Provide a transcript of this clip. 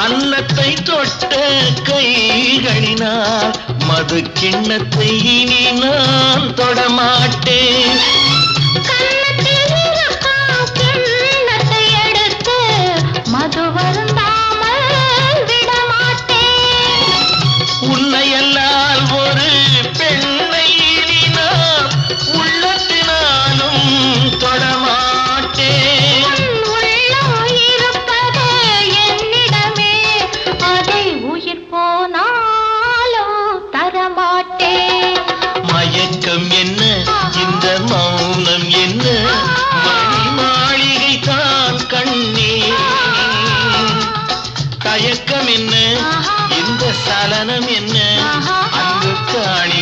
அன்னத்தை தொட்ட கைகளினால் மது கிண்ணத்தை இனி நான் தொடமாட்டேன். மது வருந்தாமல் விடமாட்டேன். உன்னையல்லால் ஒரு பெண்ணை இனி நான் உள்ளத்தினாலும் தொடமாட்டேன். உள்ளம் இருப்பது என்னிடமே, அதை உயிர் போனாலும் தரமாட்டேன். மயக்கம் என்ன, இந்த மௌனம் என்ன, மணி மாளிகை தான் கண்ணே. தயக்கம் என்ன, இந்த சலனம் என்ன, அன்பு காணி